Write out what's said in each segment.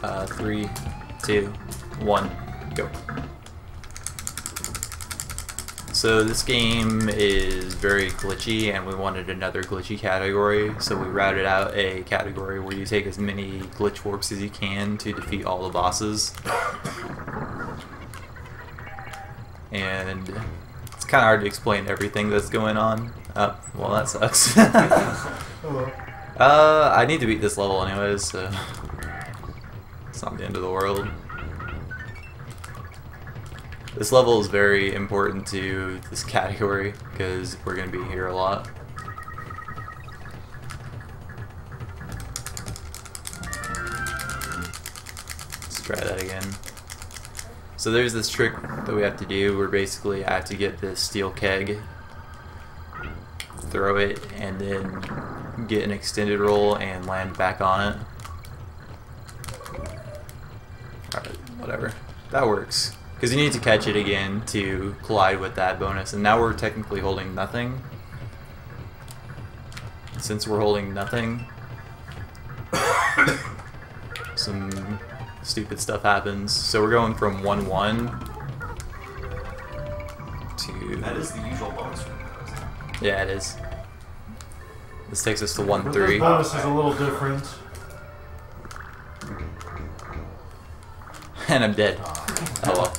3, 2, 1, go. So this game is very glitchy, and we wanted another glitchy category, so we routed out a category where you take as many glitch warps as you can to defeat all the bosses. And it's kind of hard to explain everything that's going on. Oh, well that sucks. Hello. I need to beat this level anyways, so it's not the end of the world. This level is very important to this category because we're going to be here a lot. Let's try that again. So there's this trick that we have to do where basically I have to get this steel keg, throw it, and then get an extended roll and land back on it. Alright, whatever. That works. Because you need to catch it again to collide with that bonus, and now we're technically holding nothing. Since we're holding nothing, some stupid stuff happens. So we're going from 1-1 to... That is the usual bonus from those. Yeah, it is. This takes us to But 1-3. this bonus is a little different. And I'm dead. Oh well.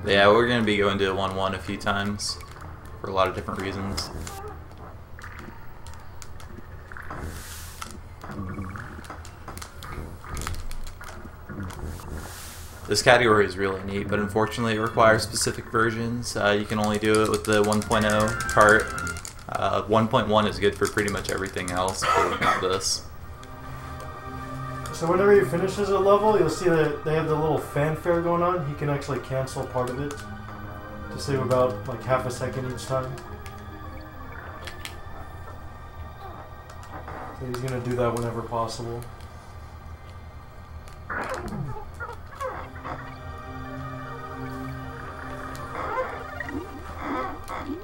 Yeah, we're gonna be going to 1-1 a few times for a lot of different reasons. This category is really neat, but unfortunately it requires specific versions. You can only do it with the 1.0 cart. 1.1 is good for pretty much everything else, but not this. So whenever he finishes a level, you'll see that they have the little fanfare going on. He can actually cancel part of it to save about like half a second each time. So he's gonna do that whenever possible.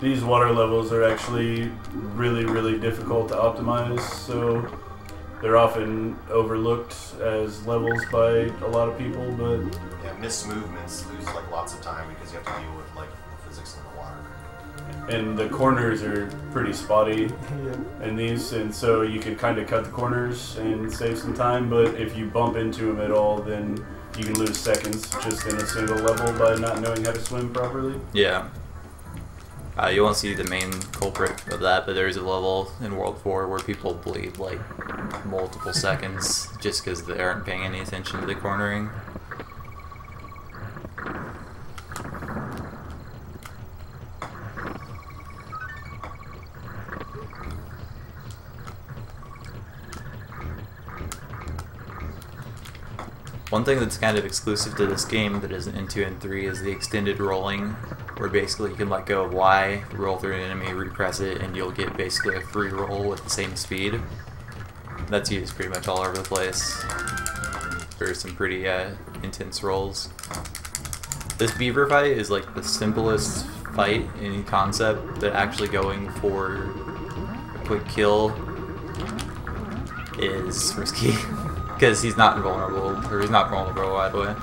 These water levels are actually really difficult to optimize, so they're often overlooked as levels by a lot of people, but... Yeah, missed movements lose like lots of time because you have to deal with like the physics of the water. And the corners are pretty spotty Yeah. in these, and so you can kind of cut the corners and save some time, but if you bump into them at all, then you can lose seconds just in a single level by not knowing how to swim properly. Yeah. You won't see the main culprit of that, but there's a level in World 4 where people bleed like multiple seconds just because they aren't paying any attention to the cornering. One thing that's kind of exclusive to this game that isn't in 2 and 3 is the extended rolling, where basically you can let go of Y, roll through an enemy, repress it, and you'll get basically a free roll with the same speed. That's used pretty much all over the place for some pretty intense rolls. This beaver fight is like the simplest fight in concept, but actually going for a quick kill is risky. Because he's not invulnerable, or he's not vulnerable either way.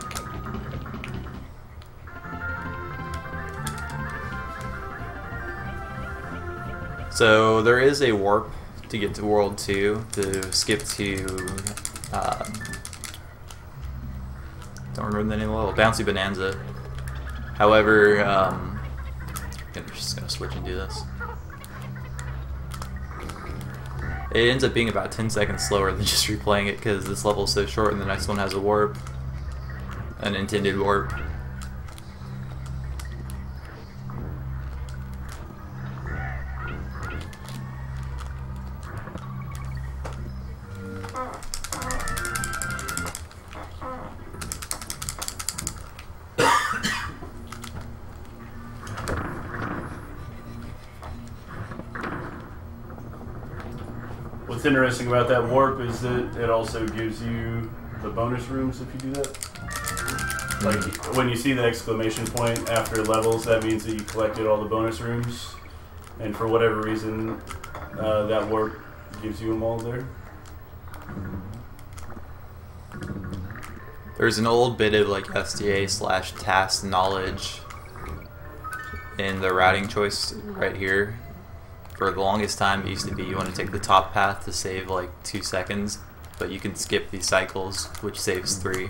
So there is a warp to get to World 2 to skip to, don't remember the name of the level, Bouncy Bonanza. However, I'm just going to switch and do this. It ends up being about 10 seconds slower than just replaying it because this level is so short and the next one has a warp, an intended warp. What's interesting about that warp is that it also gives you the bonus rooms if you do that. Like when you see the exclamation point after levels, that means that you collected all the bonus rooms, and for whatever reason, that warp gives you them all there. There's an old bit of like SDA/task knowledge in the routing choice right here. For the longest time, it used to be you want to take the top path to save like 2 seconds, but you can skip these cycles, which saves 3.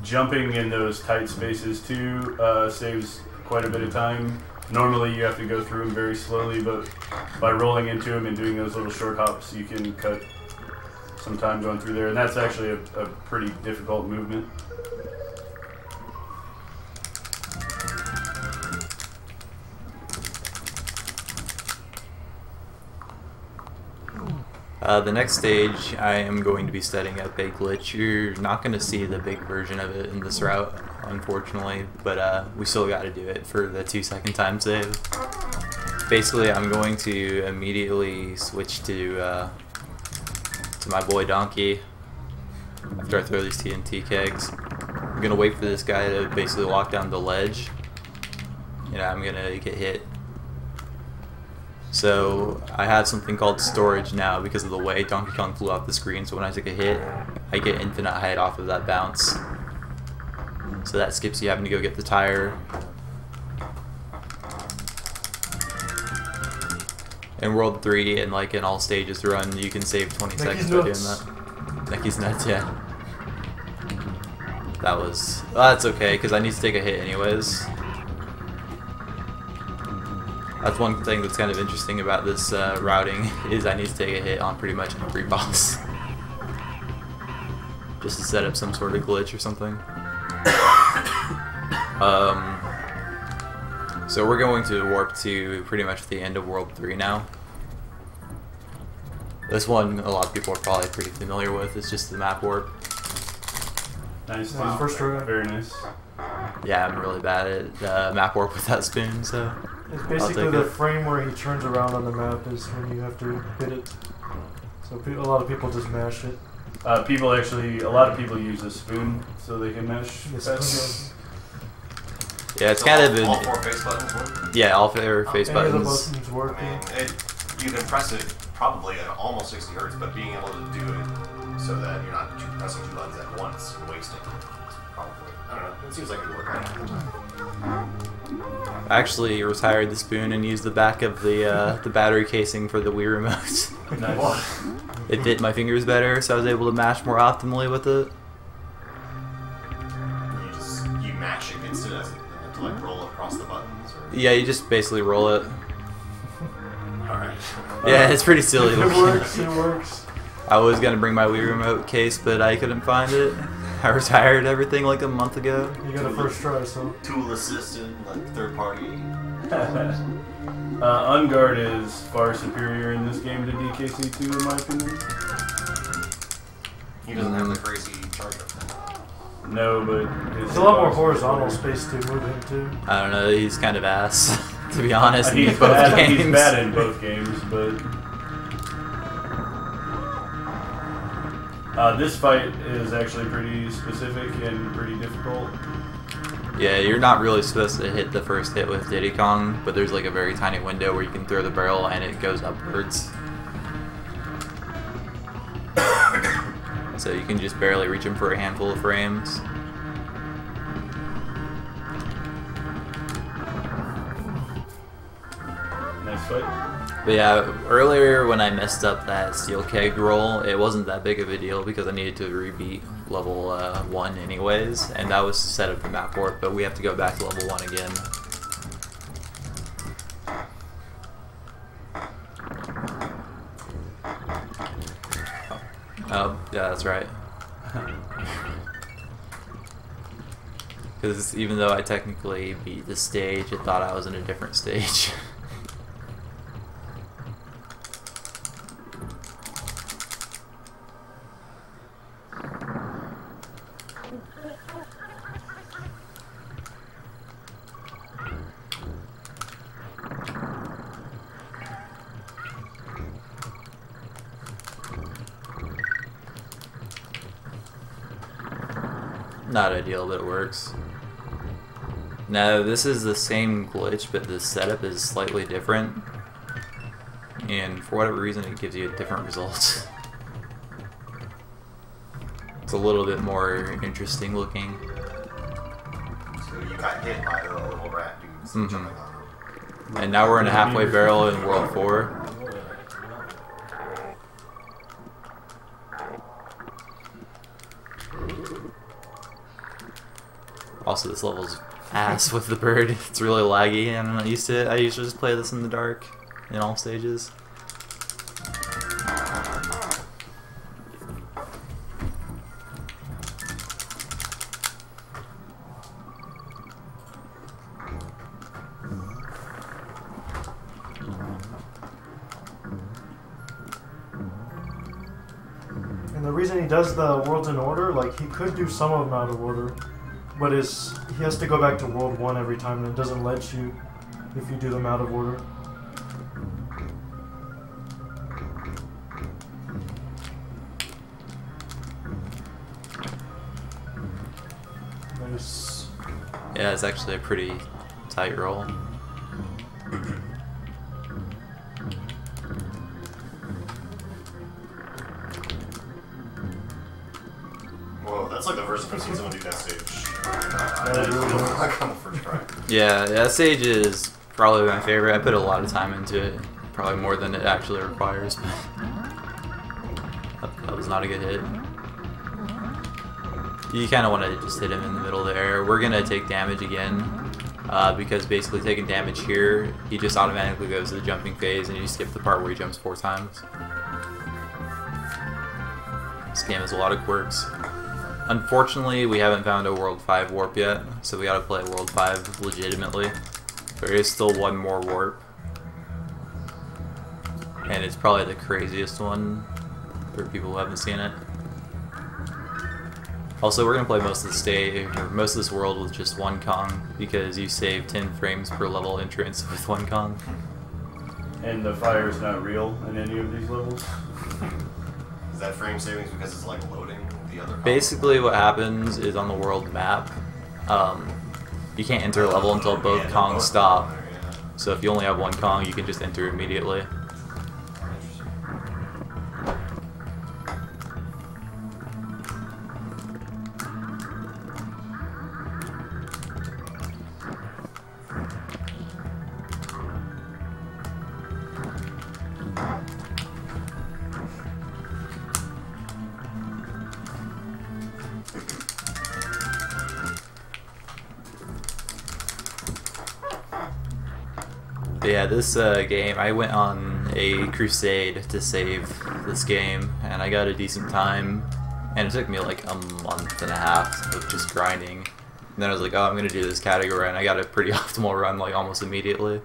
Jumping in those tight spaces too saves quite a bit of time. Normally you have to go through them very slowly, but by rolling into them and doing those little short hops, you can cut some time going through there, and that's actually a pretty difficult movement. The next stage, I am going to be setting up a glitch. You're not going to see the big version of it in this route, unfortunately, but we still got to do it for the 2-second time save. Basically, I'm going to immediately switch to my boy Donkey after I throw these TNT kegs. I'm going to wait for this guy to basically walk down the ledge. You know, I'm going to get hit. So I have something called storage now because of the way Donkey Kong flew off the screen, so when I take a hit, I get infinite height off of that bounce. So that skips you having to go get the tire. In World 3 and like in all stages run, you can save 20 seconds by doing that. Necky's nuts, yeah. That was... Well, that's okay, because I need to take a hit anyways. That's one thing that's kind of interesting about this routing, is I need to take a hit on pretty much every boss. Just to set up some sort of glitch or something. So we're going to warp to pretty much the end of World 3 now. This one a lot of people are probably pretty familiar with, it's just the map warp. Nice. Wow. First try. Very nice. Yeah, I'm really bad at map warp with that spoon, so... It's basically the frame where he turns around on the map is when you have to hit it. So a lot of people just mash it. A lot of people use a spoon so they can mash fast. Yeah, it's So kind of all 4 face buttons work? Yeah, all 4 face Any of the buttons. buttons work. I mean, you can press it probably at almost 60 hertz, but being able to do it so that you're not pressing 2 buttons at once and wasting it. Probably. I don't know. It seems like it would work. I actually retired the spoon and used the back of the battery casing for the Wii remote. Nice. It fit my fingers better, so I was able to mash more optimally with it. You mash against it to like roll across the buttons? Or? Yeah, you just basically roll it. Alright. Yeah, it's pretty silly It looking. works, it works. I was gonna bring my Wii remote case, but I couldn't find it. I retired everything like a month ago. You got a first try, so. Tool assisted, like third party. Unguard is far superior in this game to DKC2 in my opinion. He doesn't have the crazy charger. No, but There's a lot more horizontal space to move him too. I don't know, he's kind of ass, to be honest, in He's both bad, games. he's bad in both games, but this fight is actually pretty specific and pretty difficult. Yeah, you're not really supposed to hit the first hit with Diddy Kong, but there's like a very tiny window where you can throw the barrel and it goes upwards. So you can just barely reach him for a handful of frames. Nice fight. But yeah, earlier when I messed up that steel keg roll, it wasn't that big of a deal because I needed to rebeat level 1 anyways, and that was to set up the map warp, but we have to go back to level 1 again. Oh, yeah, that's right. Because even though I technically beat the stage, it thought I was in a different stage. Not ideal, but it works. Now, this is the same glitch, but the setup is slightly different. And for whatever reason, it gives you a different result. It's a little bit more interesting looking. So you got hit by the little rat dudes jumping on them. And now we're in a halfway barrel in World 4. Also, this level's ass with the bird. It's really laggy, and I'm not used to it. I usually just play this in the dark in all stages. And the reason he does the worlds in order, like he could do some of them out of order, but he has to go back to World 1 every time, and it doesn't let you if you do them out of order. Nice. Yeah, it's actually a pretty tight roll. Whoa, that's like the first time I've seen someone do that stage. Really On the first try. Yeah, that stage is probably my favorite. I put a lot of time into it, probably more than it actually requires. But that was not a good hit. You kind of want to just hit him in the middle there. We're gonna take damage again because basically taking damage here, he just automatically goes to the jumping phase, and you skip the part where he jumps 4 times. This game has a lot of quirks. Unfortunately, we haven't found a World 5 warp yet, so we gotta play World 5 legitimately. There is still one more warp, and it's probably the craziest one for people who haven't seen it. Also, we're gonna play most of the stage, or most of this world with just one Kong, because you save 10 frames per level entrance with one Kong. And the fire is not real in any of these levels. Is that frame savings because it's like loading the other column? Basically, what happens is on the world map, you can't enter a level until both Yeah, Kongs both stop. there, yeah. So if you only have one Kong, you can just enter immediately. But yeah, this game, I went on a crusade to save this game, and I got a decent time, and it took me like a month and a half of just grinding. And then I was like, oh, I'm gonna do this category, and I got a pretty optimal run like almost immediately.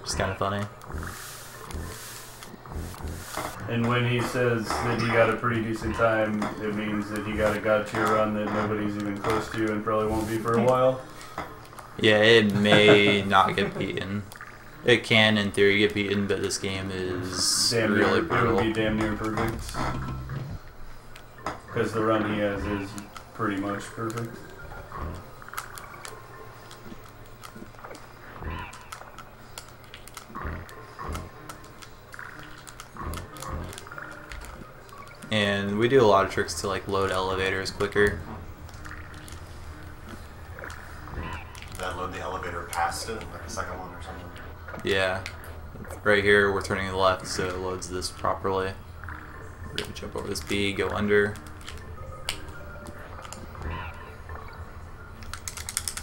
Just kind of funny. And when he says that he got a pretty decent time, it means that he got a god tier run that nobody's even close to and probably won't be for a while. Yeah, it may not get beaten. It can, in theory, get beaten, but this game is Damn really near, it brutal. would be damn near perfect. Because the run he has is pretty much perfect. And we do a lot of tricks to like load elevators quicker. That load the elevator past it, like the second one or something. Yeah. Right here, we're turning to the left, so it loads this properly. We're gonna jump over this B, go under.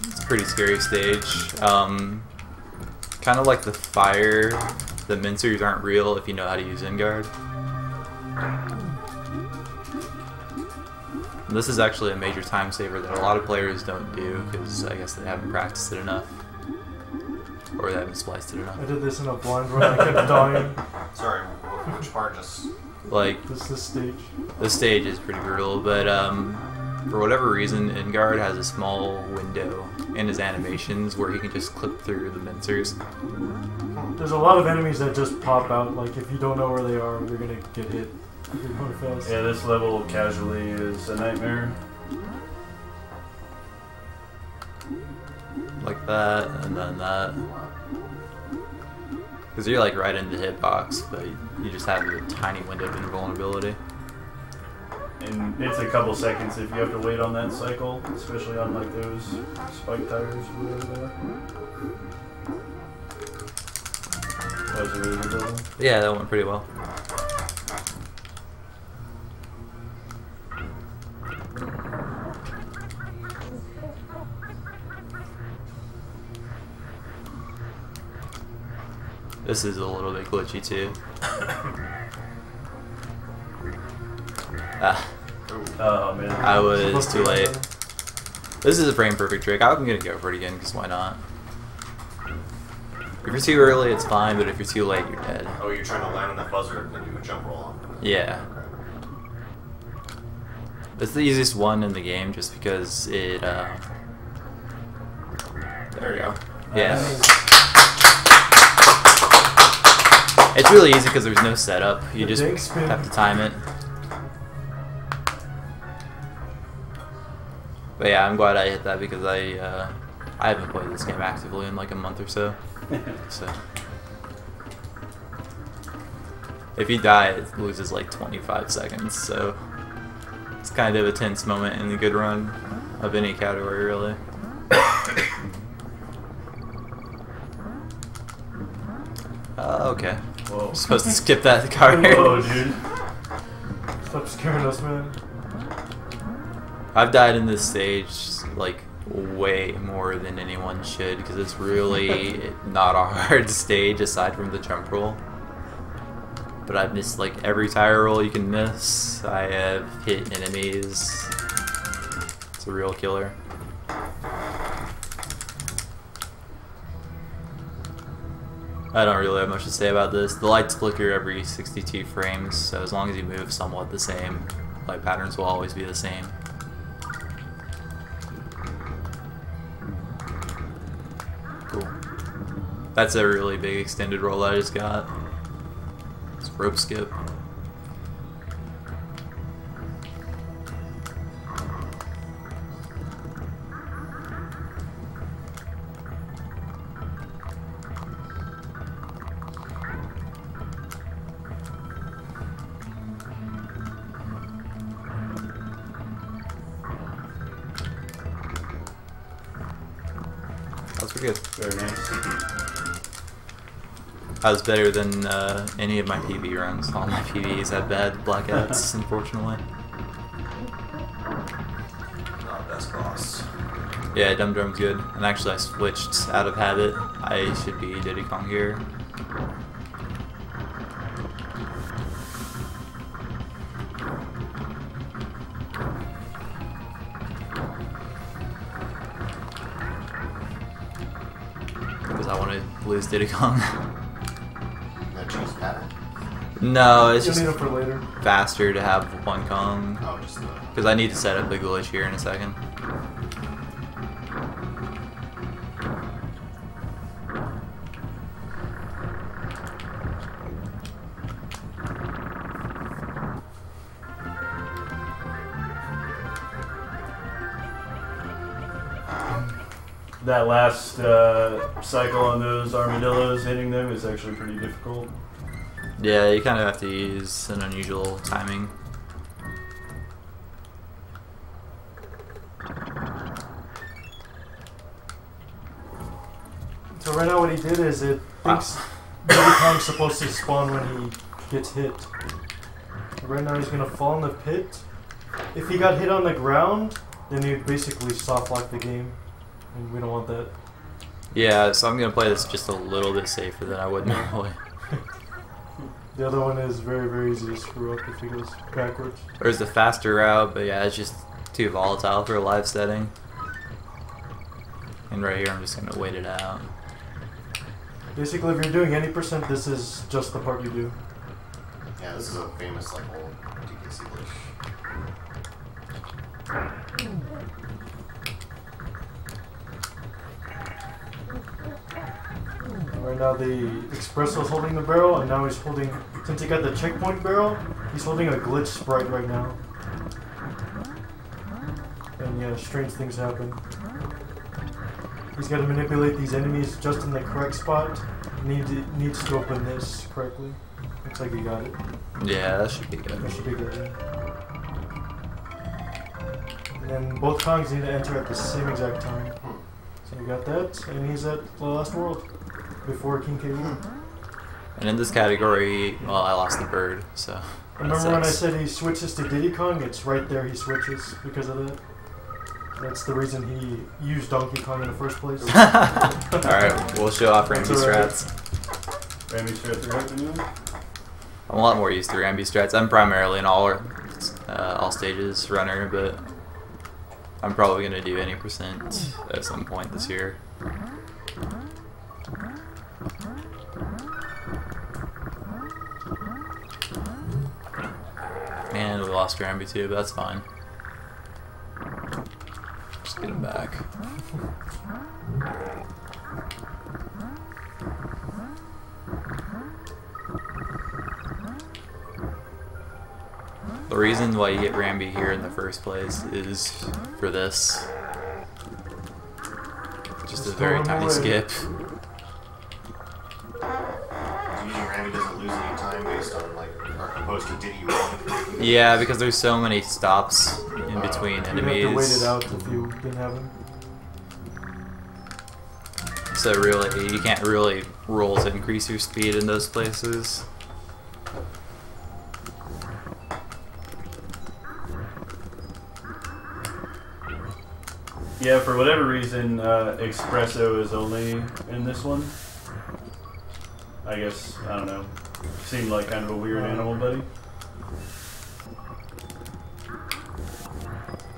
It's a pretty scary stage. Kind of like the fire, the mincers aren't real if you know how to use Enguard. And this is actually a major time saver that a lot of players don't do because I guess they haven't practiced it enough. Or they haven't spliced it enough. I did this in a blind run, I kept dying. Sorry, which part just... Like, This stage. the stage is pretty brutal, but for whatever reason, Enguard has a small window in his animations where he can just clip through the mincers. There's a lot of enemies that just pop out, like if you don't know where they are, you're gonna get hit. If you're going fast. Yeah, this level casually is a nightmare. that, and then that. Because you're like right in the hitbox, but you just have a tiny window of invulnerability. And it's a couple seconds if you have to wait on that cycle, especially on like those spike tires or whatever they are. That was a really good level. Yeah, that went pretty well. This is a little bit glitchy too. Oh man. I was too late. This is a frame perfect trick. I'm gonna go for it again because why not? If you're too early, it's fine, but if you're too late, you're dead. Oh, you're trying to land on that buzzer and then do a jump roll on it. Yeah. It's the easiest one in the game just because it, there we go. Yeah. It's really easy because there's no setup. You just have to time it. But yeah, I'm glad I hit that because I haven't played this game actively in like a month or so. So if you die, it loses like 25 seconds. So it's kind of a tense moment in the good run of any category, really. Okay. Whoa. I'm supposed to skip that card. Whoa, dude. Stop scaring us, man. I've died in this stage like way more than anyone should because it's really not a hard stage aside from the jump roll. But I've missed like every tire roll you can miss. I have hit enemies. It's a real killer. I don't really have much to say about this. The lights flicker every 62 frames, so as long as you move somewhat the same, light patterns will always be the same. Cool. That's a really big extended roll I just got. It's rope skip. That's pretty good. Very nice. That was better than any of my PB runs. All my PBs had bad blackouts, unfortunately. Not best boss. Yeah, Dumb Drum's good. And actually I switched out of habit. I should be Deuce-con here. Because I want to lose Deuce-con. No choose pattern? No, it's You'll just need it for later. faster to have one Kong. Oh, just the... Because I need to set up a glitch here in a second. That last cycle on those armadillos, hitting them is actually pretty difficult. Yeah, you kind of have to use an unusual timing. So right now what he did is it thinks Deuce-con's supposed to spawn when he gets hit. Right now he's gonna fall in the pit. If he got hit on the ground, then he'd basically soft lock the game. And we don't want that. Yeah, so I'm going to play this just a little bit safer than I would normally. The other one is very, very easy to screw up if he goes backwards. There's the faster route, but yeah, it's just too volatile for a live setting. And right here, I'm just going to wait it out. Basically, if you're doing any percent, this is just the part you do. Yeah, this is a famous, like, old DKC glitch. Right now the Espresso's holding the barrel, and now he's holding, since he got the checkpoint barrel, he's holding a glitch sprite right now. And yeah, strange things happen. He's got to manipulate these enemies just in the correct spot. Needs to open this correctly. Looks like he got it. Yeah, that should be good. That should be good. Yeah. And then both Kongs need to enter at the same exact time. So we got that, and he's at the last world before King K. And in this category, well, I lost the bird, so. Remember when I said he switches to Diddy-Kong? It's right there he switches because of that. That's the reason he used Donkey Kong in the first place. Alright, we'll show off Rambi strats. Rambi strats are happening. I'm a lot more used to Rambi strats. I'm primarily an all stages runner, but I'm probably going to do any percent at some point this year. And we lost Rambi too, but that's fine. Just get him back. The reason why you get Rambi here in the first place is for this. Just a very tiny skip. Using Rambi doesn't lose any time based on, like, or opposed to Diddy rolling. Yeah, because there's so many stops in between enemies. You'd have to wait it out if you didn't have him. So really, you can't really roll to increase your speed in those places. Yeah, for whatever reason, Espresso is only in this one. I guess, I don't know. Seemed like kind of a weird animal, buddy.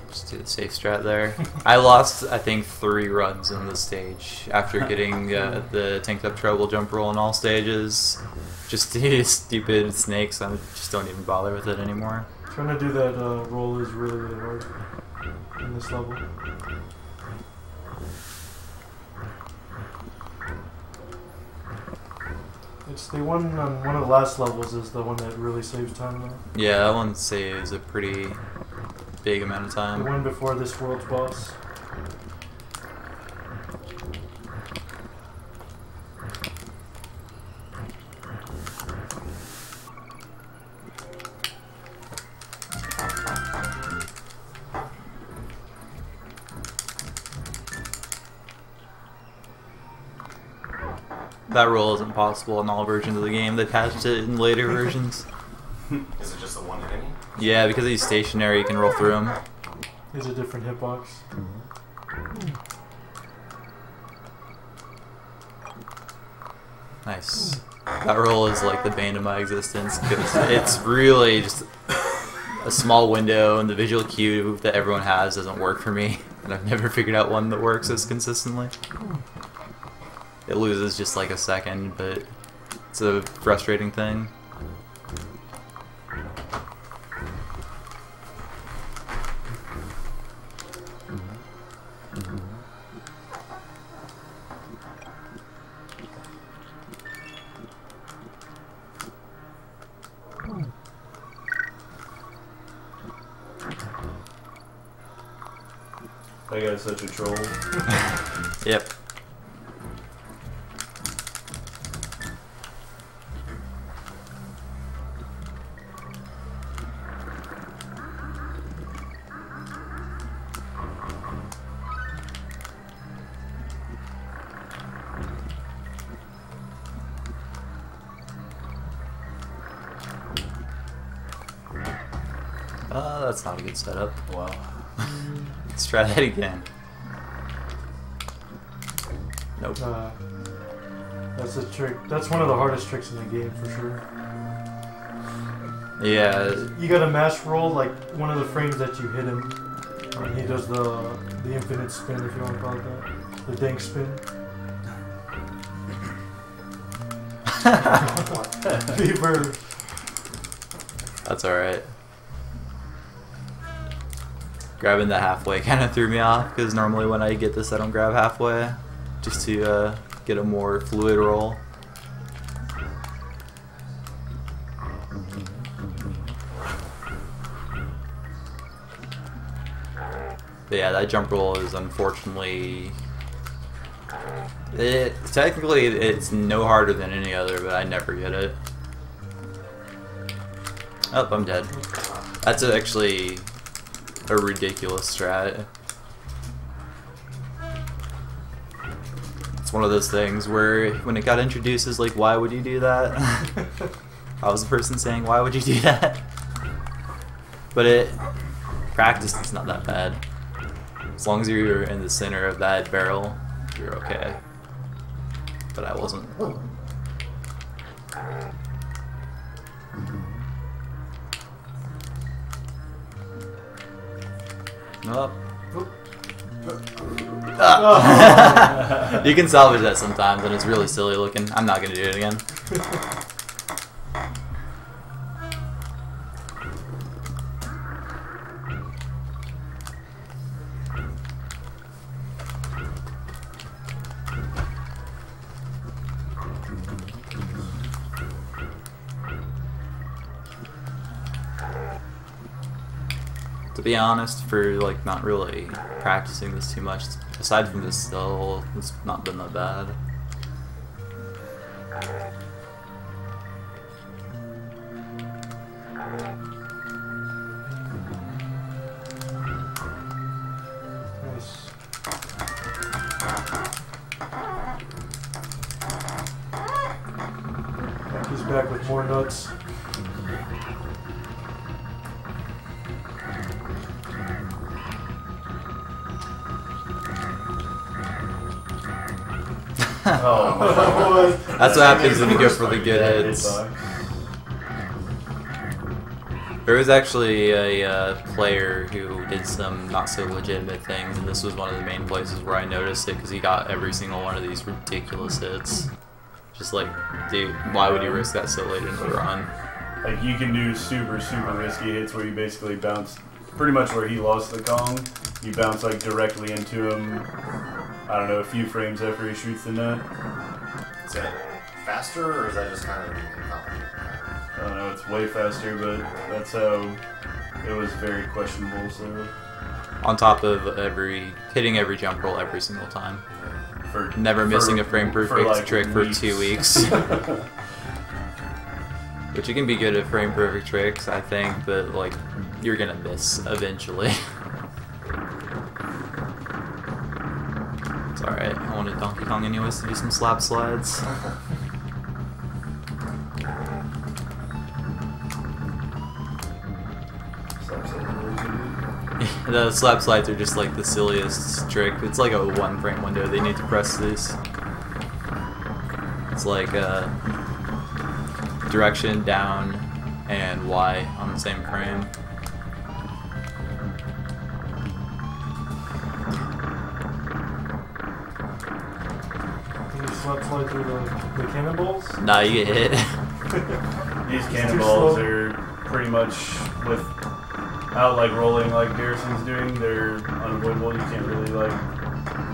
Just do the safe strat there. I lost, I think, 3 runs in this stage after getting the Tanked Up Treble jump roll in all stages. Just these stupid snakes, I just don't even bother with it anymore. Trying to do that roll is really, really hard in this level. It's the one on one of the last levels is the one that really saves time though. Yeah, that one saves a pretty big amount of The time. one before this world's boss. That roll isn't possible in all versions of the game. They patched it in later versions. Is it just the one enemy? Yeah, because he's stationary, you can roll through him. Here's a different hitbox. Nice. That roll is like the bane of my existence because it's really just a small window, and the visual cue that everyone has doesn't work for me, and I've never figured out one that works as consistently. It loses just like a second, but it's a frustrating thing. That guy's such a troll. Yep. That's not a good setup. Wow. Let's try that again. Nope. That's a trick. That's one of the hardest tricks in the game for sure. Yeah. You got a mash roll like one of the frames that you hit him, and he does the infinite spin, if you want to call it that, the dank spin. Beaver. That's alright. Grabbing the halfway kind of threw me off because normally when I get this I don't grab halfway just to get a more fluid roll. But yeah, that jump roll is unfortunately Technically, it's no harder than any other, but I never get it. Oh, I'm dead. That's actually a ridiculous strat. It's one of those things where when it got introduced, it's like, why would you do that? I was the person saying, why would you do that? But practice is not that bad. As long as you're in the center of that barrel, you're okay. But I wasn't. Nope. You can salvage that sometimes, and it's really silly looking. I'm not gonna do it again. To be honest, for like not really practicing this too much, aside from this still, it's not been that bad. Nice. He's back with more nuts. Oh, That's what happens when you go for the good hits. There was actually a player who did some not so legitimate things, and this was one of the main places where I noticed it because he got every single one of these ridiculous hits. Just like, dude, why would you risk that so late into the run? Like, you can do super risky hits where you basically bounce pretty much where he lost the Kong. You bounce like directly into him. I don't know, a few frames after he shoots the net. Is that faster, or is that just kind of incompetent? I don't know, it's way faster, but that's how it was very questionable, so... On top of hitting every jump roll every single time. Never missing a frame perfect like trick for 2 weeks. Which you can be good at frame perfect tricks, I think, but like, you're gonna miss eventually. It's alright, I wanted Donkey Kong anyways to do some slap slides. The slap slides are just like the silliest trick. It's like a 1 frame window. They need to press these. It's like direction, down, and Y on the same frame. Can you slide through the cannonballs? Nah, you get hit. These cannonballs are pretty much without like rolling like Garrison's doing, they're unavoidable. You can't really like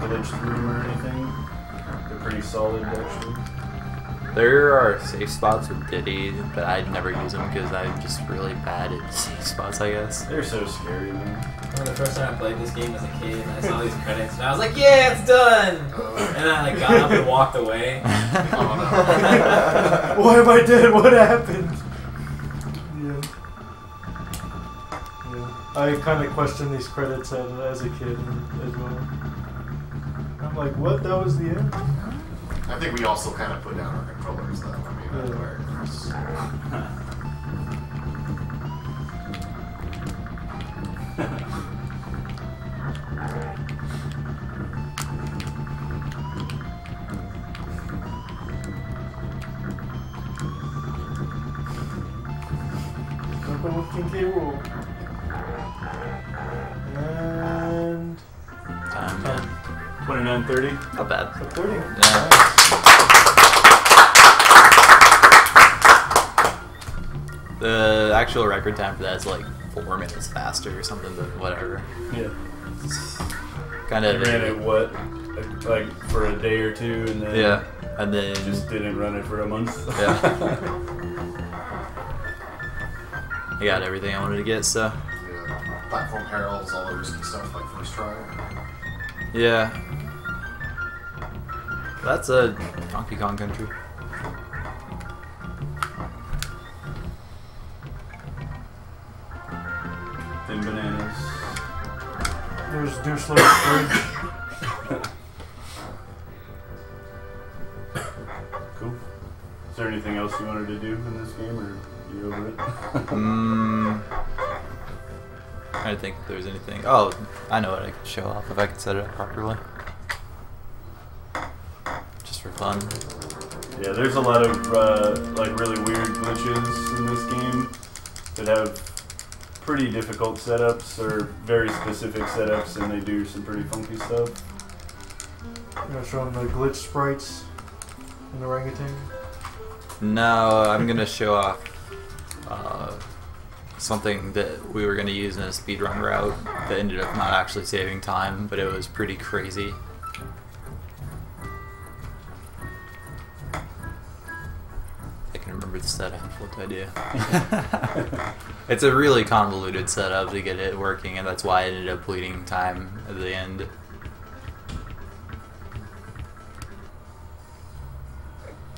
glitch through them or anything. They're pretty solid actually. There are safe spots with Diddy, but I'd never use them because I'm just really bad at safe spots, I guess. They're so scary, man. The first time I played this game as a kid, I saw these credits and I was like, yeah, it's done! And I like got up and walked away. Oh no. Why am I dead? What happened? Yeah. I kind of questioned these credits as a kid as well. I'm like, what? That was the end? I think we also kind of put down our controllers, though. I mean, that's where it's... Jumping with King K. Rool. And... Time, man. 29:30. Not bad. 30. Yeah. Nice. The actual record time for that is like 4 minutes faster or something, but whatever. Yeah. Kind I of. ran it what, like for a day or two, and then Yeah, and then just didn't run it for a month. yeah. I got everything I wanted to get, so Yeah, platform perils, all the risky stuff like first try. yeah. That's a Donkey Kong Country. Thin bananas. There's Deuce-con fridge. Cool. Is there anything else you wanted to do in this game, or you over it? I don't think there's anything. Oh, I know what I could show off if I could set it up properly. Just for fun. Yeah, there's a lot of like really weird glitches in this game that have pretty difficult setups or very specific setups, and they do some pretty funky stuff. You know, showing the glitch sprites in orangutan. No, I'm gonna show off something that we were gonna use in a speedrun route that ended up not actually saving time, but it was pretty crazy. I can remember the setup. What do I do? It's a really convoluted setup to get it working, and that's why I ended up bleeding time at the end.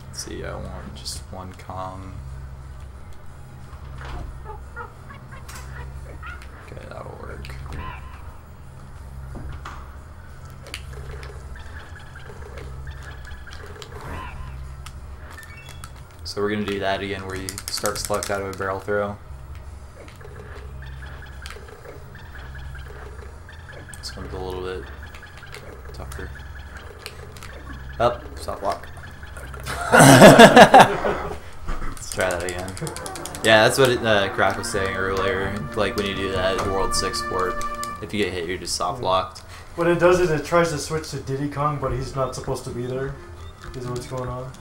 Let's see, I want just one Kong. Okay, that'll work. So we're gonna do that again, where you start select out of a barrel throw. This one's a little bit tougher. Up, soft lock. Let's try that again. Yeah, that's what Crack was saying earlier. Like when you do that in World 6 port, if you get hit, you're just soft locked. What it does is it tries to switch to Diddy Kong, but he's not supposed to be there. Is what's going on.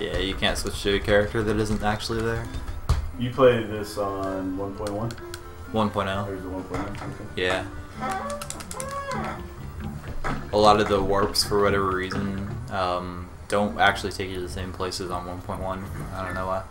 Yeah, you can't switch to a character that isn't actually there. You play this on 1.1? 1.0. Or is it 1.0? Okay. Yeah. A lot of the warps, for whatever reason, don't actually take you to the same places on 1.1. I don't know why.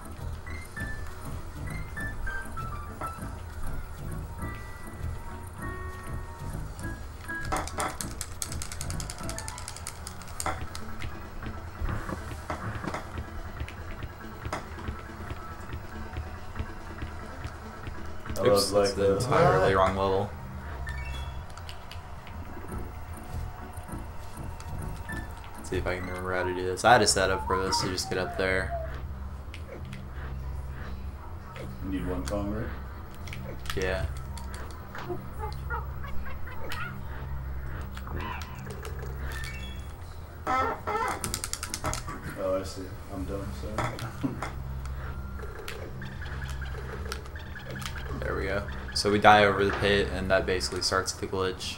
Oops, that's the entirely wrong level. Let's see if I can remember how to do this. I had a setup for this to just get up there. You need one Kong, right? Yeah. Oh, I see. I'm done, sorry. There we go. So we die over the pit, and that basically starts the glitch.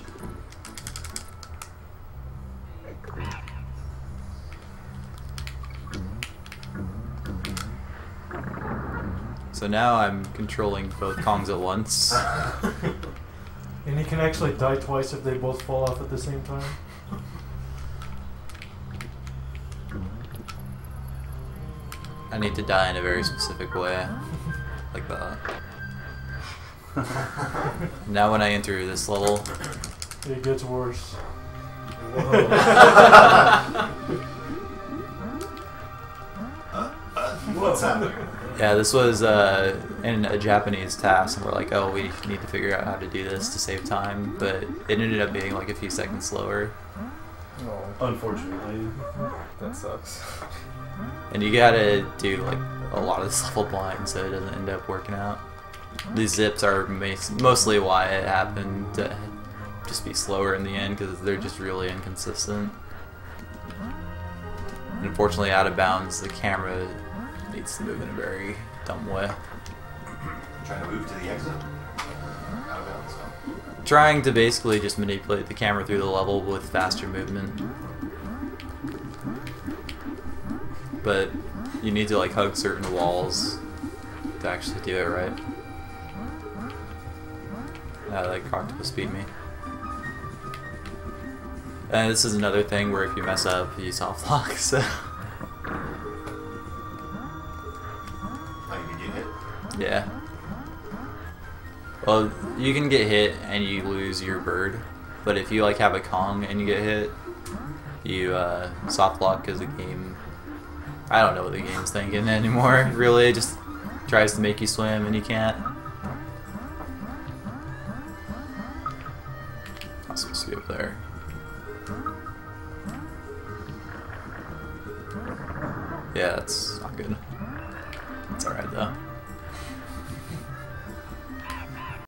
So now I'm controlling both Kongs at once. And he can actually die twice if they both fall off at the same time. I need to die in a very specific way. Like that. Now when I enter this level, It gets worse. What's happening? yeah, this was in a Japanese task, and we're like, oh, we need to figure out how to do this to save time, but it ended up being like a few seconds slower. Oh, Unfortunately. that sucks. And you gotta do like a lot of this level blind, so it doesn't end up working out. These zips are mostly why it happened to just be slower in the end, because they're just really inconsistent. And unfortunately, out of bounds, the camera needs to move in a very dumb way. Trying to move to the exit? Out of bounds. Trying to basically just manipulate the camera through the level with faster movement. But you need to like hug certain walls to actually do it right. Like Octopus beat me. And this is another thing where if you mess up, you soft lock, so... Oh, you can get hit? Yeah. Well, you can get hit and you lose your bird, but if you like have a Kong and you get hit, You soft lock is a game. I don't know what the game's thinking anymore. Really, it just tries to make you swim and you can't. I'm supposed to be up there. Yeah, that's not good.